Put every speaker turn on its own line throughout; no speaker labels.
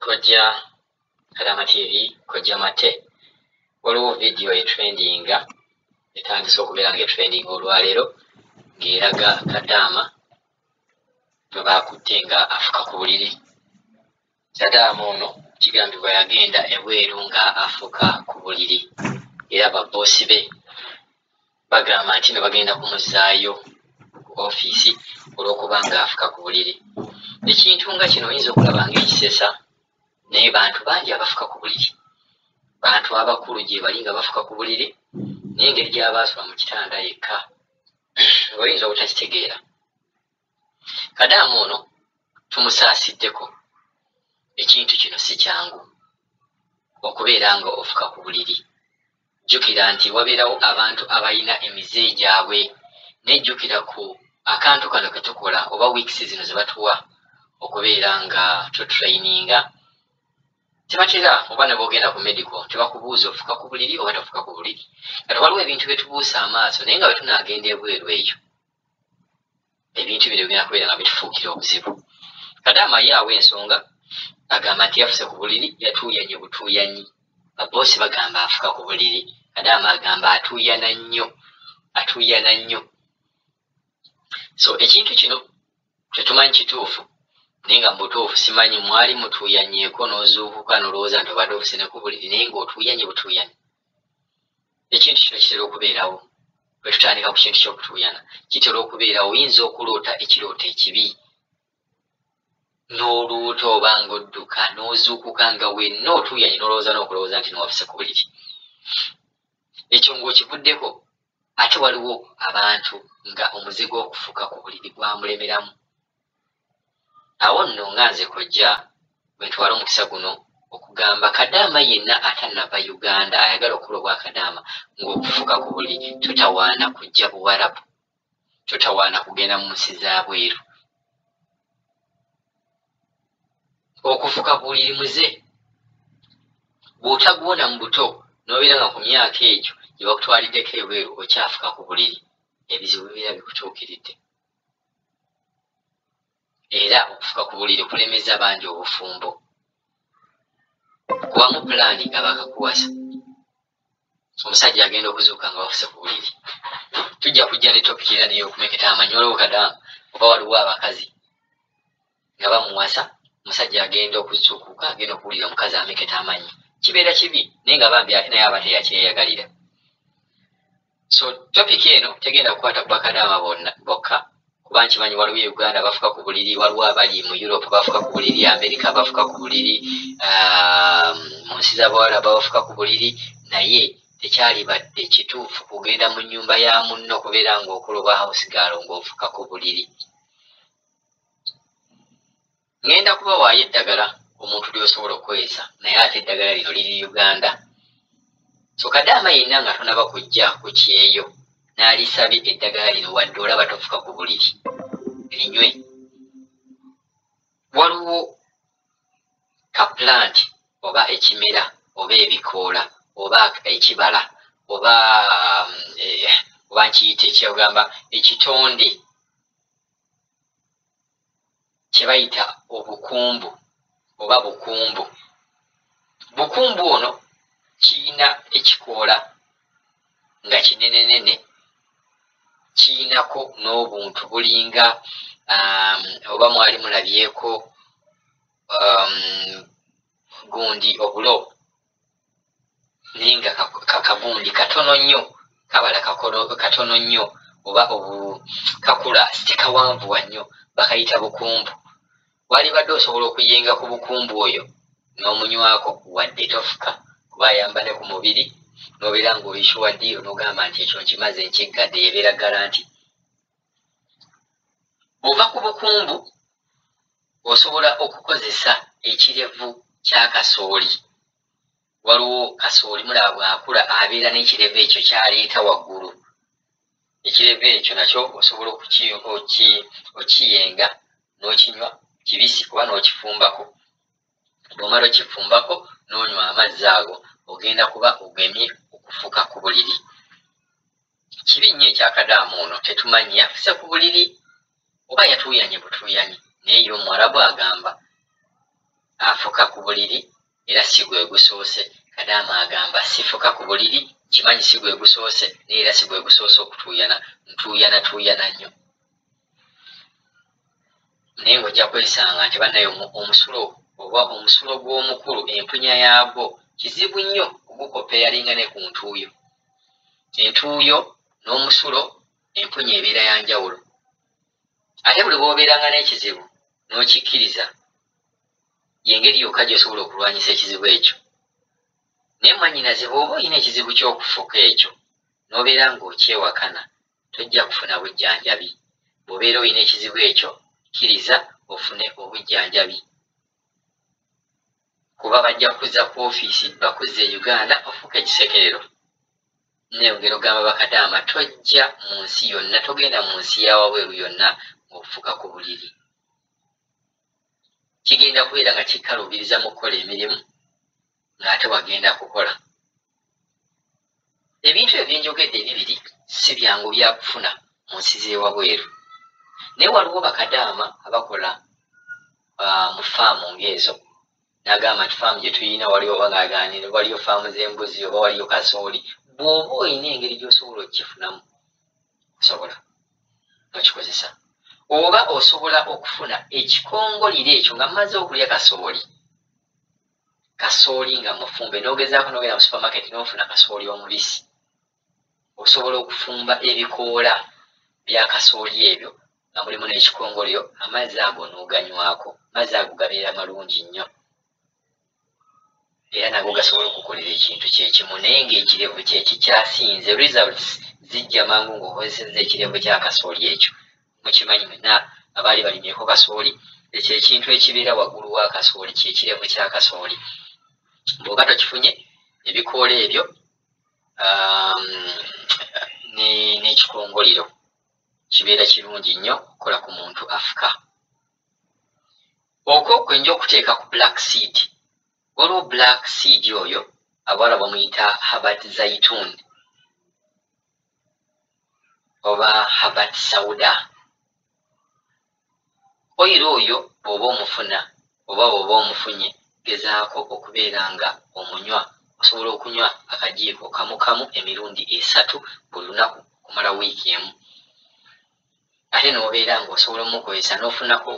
Kojja Kadama TV, kojja mate. Waliwo video etrendinga etandise okubeera nga etrending olwaleero ng'eraga Kadama bwe baakutte nga afuka ku buliri. Kadama ono kigambibwa yagenda ebweru nga afuka ku buliri era babboosi be bagamba nti ne bagenda kumuzzaayo ku ofiisi olw'okuba nga afuka ku buliri. Ekintu nga kino oyinza okulaba ng'ekisesa naye bantu bangi abafuka ku buliri. Bantu abakulu gye bali nga bafuka ku buliri naye engeri gy'abaasula mu kitanda yekka ng'oyinza obutakitegeera. Kadama ono tumusaasiddeko. Ekintu kino si kyangu okubeera nga ofuka ku buliri. Jjukira nti wabeerawo abantu abalina emize gyabwe. Nejjukira ku akantu kano ke tukola oba wiikisi zino ze batuwa okubeera nga tutrayininga. Tebatera oba ne bw'ogenda ku medical tebakubuuza ofuka ku buliri oba tofuka ku buliri. Kati waliwo ebintu bye tubuusa amaaso naye nga bwe tunaagenda ebweru eyo ebintu bino bigenda kubeera nga bitufuukira obuzibu. Kadama ye awa ensonga agamba nti yafuse ku buliri yatuuyanye butuuyanyi. Babboosi bagamba afuka ku buliri. Kadama agamba atuuyana nnyo, atuuyana nnyo. So ekintu kino tetumanyi kituufu naye nga mubutuufu simanyi mwali mutuuyanyeeko n'ozuukuka n'olowooza nti obadde ofuse ne ku buliri naye ng'otuuyanye butuuyanyi. Ekintu kino kitera okubeerawo bwe tutandika ku kintu ky'okutuuyana. Kitera okubeerawo, oyinza okuloota ekirooto ekibi n'oluuta oba ng'odduka n'ozuukuka nga wenna otuuyanye n'olowooza n'okulowooza nti nowafuse ku buliri. Ekyo ng'okivuddeko ate waliwo abantu nga omuze gw'okufuka ku buliri gwamulemeramu. Awo nno nga nze kojja bwe ntwala omukisa guno okugamba Kadama yenna atannava Uganda ayagala okukola obwa Kadama ng'okufuka ku buliri totawaana kujja Buwarabu, totawaana kugenda mu nsi za bweru. Okufuka ku buliri muze bw'otaguwona mu buto n'obeera nga ku myaka egyo gye bakutwaliddeko ebweru okyafuka ku buliri, ebizibu bibeera bikutuukiridde. Era okufuka ku buliri kulemeza bangi obufumbo. Kubamu pulaani nga bakakuwasa. Omusajja agenda okuzuuka nga wafuse ku buliri. Tujja kujja ne topiki era naye okumeketa amanyi. Waliwo Kadama oba waliwo abakazi nga bamuwasa, omusajja agenda okuzuukuka agenda okuwulira omukazi ameketa amanyi. Kibeera kibi naye nga bambi ate naye aba teyakyeyagalira. So topiki eno tegenda kukwata ku Bakadama bokka kuba nkimanyi waliwo Uganda bafuka ku buliri, waliwo abali mu Europe bafuka ku buliri, America bafuka ku buliri, mu nsi z'Abawarabu bafuka ku buliri, naye tekyalibadde kituufu kugenda mu nnyumba ya munno okubeera ng'okola obwa house girl ng'ofuka ku buliri. Ngenda kubawaayo eddagala omuntu ly'osobola okwesa naye ate eddagala lino liri Uganda. So Kadama yenna nga tonaba kujja ku kyeyo n'alisabye eddagala lino wadde olaba tofuka ku buliri linywe. Waliwo ka plant oba ekimera oba ebikoola oba ekibala oba nkiyite ekyogamba ekitonde kye bayita obukumbu oba bukumbu. Bukumbu ono kiyina ekikoola nga kinenenene, kiyinako n'obuntu bulinga oba mwali mulabyeko gundi obulo naye nga kakagundi katono nnyo, kabala katono nnyo oba kakula sitekawanvuwa nnyo, bakayita bukumbu. Walibadde osobola okuyenga ku bukumbu oyo n'omunywako wadde tofuka kuba ayamba ne ku mubiri n'obeera ng'oyishuwa ddiiro n'ogamba nti ekyo nkimaze nkiggadde, yebeera garanti. Bw'ova ku bukumbu osobola okukozesa ekirevu kya kasooli. Waliwo kasooli mulaba bw'akula abeera n'ekirevu ekyo kyaleeta waggulu. Ekirevu ekyo nakyo osobola okiyenga n'okinywa kibisi kuba n'okifumbako. Bw'omala okifumbako n'onywa amazzi ago ogenda kuba ogemye okufuka ku buliri. Kibi nnyo ekya Kadama ono, tetumanyi yafuse ku buliri oba yatuuyanye butuuyanyi naye ye Omwarabu agamba afuka ku buliri era si gwe gusoose. Kadaama agamba sifuka ku buliri kimanyi si gwe gusoose neera si gwe gusoose okutuuyana, ntuuyana nnyo. Naye ng'ojja kwesanga nti bannaye omusulo oba omusulo gw'omukulu empunya yaagwo kizibu nnyo ogukopeyalinga ne ku ntuuyo. Entuuyo n'omusulo empunya ebeera ya njawulo. Ate buli bw'obeeranga n'ekizibu n'okikkiriza y'engeri yokka gy'osobola okulwanyisa ekizibu ekyo. Naye mwannyinaze bw'oba olina ekizibu ky'okufuka ekyo n'obeera ng'okyewakana tojja kufuna bujjanjabi. Bw'obeera olina ekizibu ekyo kkiriza ofune obujjanjabi. Kuba bajja kuzza ku ofiisi bakuzza e Uganda ofuuke ekisekerero. Neeyongera ogamba Bakadaama tojja mu nsi yonna, togenda mu nsi ya wabweru yonna ng'ofuka ku buliri. Kigenda kubeera nga kikkalubiriza mu kukola emirimu ng'ate wagenda kukola. Ebintu ebyenjogedde ebibiri si byangu byakufuna mu nsi z'ewabweru. Naye waliwo Bakadaama abakola mu faamu ng'ezo. N'agamba nti faamu gye tuyina waliwo bagaanira, waliyo faamu z'embuzi oba waliyo kasooli. Bw'oba olina engeri gy'osobola okukifunamu osobola n'okikozesa. Oba osobola okufuna ekikongoliro ekyo nga mmaze okulya kasooli nga mufumbe n'ogezaako n'ogenda mu supermarket n'ofuna kasooli omubisi. Osobola okufumba ebikoola bya kasooli ebyo nga mulimu n'ekikongoliro, amazzi ago n'oganywako. Amazzi ago gabeera malungi nnyo era nago gasobola okukolera ekintu kyekimu, naye ng'ekirevu kyekikyasinze. Results zijja mangu ng'okozesezza ekirevu kya kasooli ekyo. Mukimanyi mwenna abaali balimyeko kasooli, ekyo ekintu ekibeera waggulu wa kasooli kyekirevu kya kasooli. Bw'oba tokifunye ebikoola ebyo n'ekikongoliro kibeera kirungi nnyo okukola ku muntu afuka. Okwo kwenja okuteeka ku black seed. Waliwo black seed oyo abawala bamuyita habat zaitun oba habat sauda. Oyiro oyo bw'oba omufuna oba bw'oba omufunye gezaako okubeera nga omunywa. Osobola okunywa akajiiko kamu kamu emirundi 3 buli lunaku okumala wiiki emu. Ate n'obeera ng'osobola omukozesa n'ofunako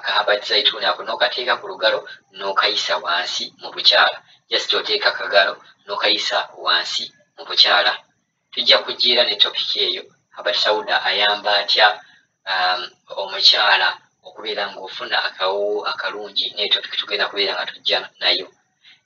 ka habat zaitun ako n'okateeka ku lugalo n'okayisa wansi mu bukyala. Just oteeka kagalo n'okayisa wansi mu bukyala. Tujja kugiira ne topiki eyo habat sauda ayamba atya omukyala okubeera ng'ofuna akawo akalungi, naye topiki tugenda kubeera nga tujja nayo.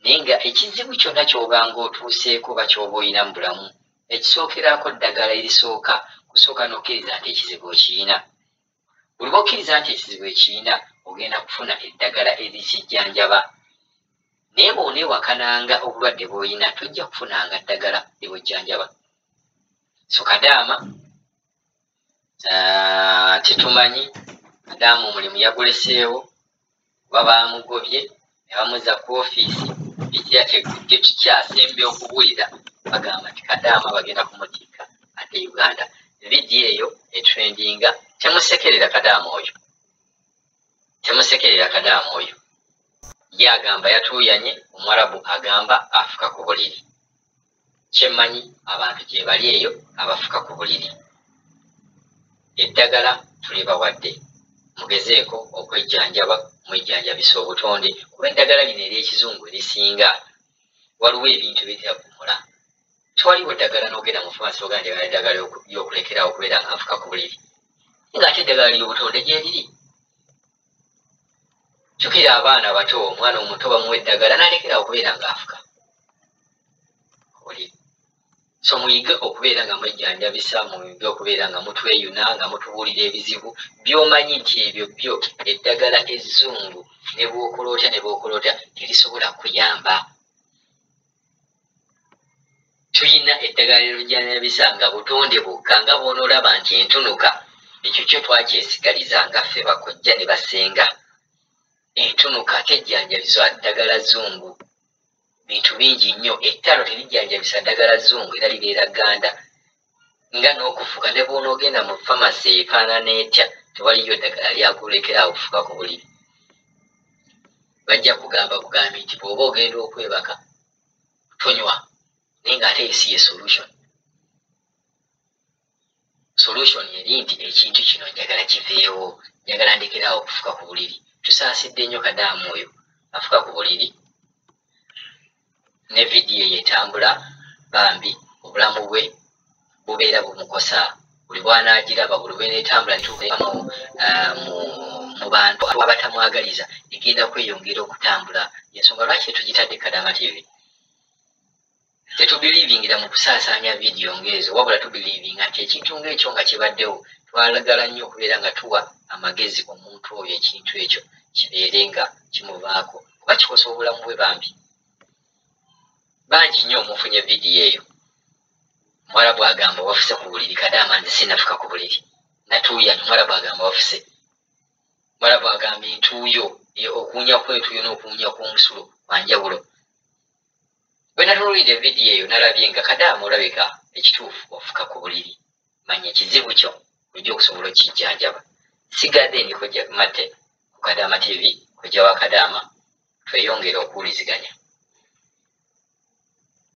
Naye nga ekizibu kyonna ky'obanga otuuseeko oba ky'oba olina mu bulamu, ekisookerako ddagala erisooka kusooka n'okkiriza nti ekizibu okiyina. Buli bw'okkiriza nti ekizibu ekiyina ogenda kufuna eddagala erikijjanjaba. Naye bw'oneewakananga obulwadde bw'olina tojja kufunanga ddagala libujjanjaba. So Kadaama tetumanyi Kadaama omulimu yaguleseewo oba baamugobye ne bamuzza ku ofiisi. Gye tukyasembye okubuulira bagamba nti Kadaama bagenda kumutiika ate Uganda. Vidiyo eyo etrendinga. Temusekerera Kadaama oyo, temusekerera Kadaama oyo. Ye agamba yatuuyanye, Omwarabu agamba afuka ku buliri. Kyemmanyi abantu gye bali eyo abafuka ku buliri. Eddagala tulibawadde, mugezeeko okwejjanjaba, mwejjanjabisa obutonde. Kuba eddagala lino ery'ekizungu erisinga waliwo ebintu biryavumula. Tewaliwo ddagala n'ogenda mu famasi ogenda njagala eddagala y'okulekerawo okubeera nga afuka ku buliri. Ng'ate eddagala ly'obutonde gye liri. Jjukira abaana abato, omwana omuto bamuwa eddagala n'alekerawo okubeera ng'afuka ku buliri. So muyige okubeera nga mwejjanjabisa, muyige okubeera nga mutweyuna, nga mutubuulira ebizibu by'omanyi nti ebyo byo eddagala ezzungu ne bw'okoloota terisobola kuyamba. Tuyina eddagala erujjanjabisa nga butonde bwokka, nga bw'onoolaba nti entunuka. Ekyo kyo twakyesigaliza nga ffe bakojja ne basenga. Entunuka tejjanjabizwa ddagala zzungu. Bintu bingi nnyo. Ettalo terijjanjabisa ddagala zzungu era libeera Gganda. Nga n'okufuka ne bw'onoogenda mu famasi efaanana etya, tewaliyo ddagala lyakulekera okufuka ku buliri. Bajja kugamba bugambi nti bw'oba ogenda okwebaka tonywa naye ng'ate esiye solution eri nti ekintu kino njagala kiveewo, njagala ndekeraawo okufuka ku buliri. Tusaasidde nnyo Kadaama oyo afuka ku buliri ne vidiyo etambula bambi obulamu bwe bubeera bumukosa buli bw'anaagiraba buli bw'eneetambula nituuka mu bantu abatamwagaliza egenda kweyongera okutambula. Ensonga lwaki tugitadde Kadaama TV? Tetubiriivingira mu kusaasaanya vidiyo ng'ezo, wabula tubiriivinga nti ekintu ng'ekyo nga kibaddewo twalagala nnyo okubeera nga tuwa amagezi omuntu oyo ekintu ekyo kibeere nga kimuvaako kuba kikosa obulamu bwe bambi. Bangi nnyo omufunye vidiyo eyo Mwarabu agamba wafuse ku buliri, Kadaama nze sinnafuka ku buliri natuuya. Mwarabu agamba wafuse, Mwarabu agamba entuuyo okuwunya kw'entuuyo n'okuwunya kw'omusulo wanjawulo. Bwe natunuulidde vidiyo eyo nalabye nga Kadaama olabika ekituufu ofuka ku buliri, manya ekizibu kyo ojja okusobola okijjanjaba. Sigadde ndiko Jack Mate ku Kadaama TV, kojja wa Kadaama, tweyongere okuwuliziganya.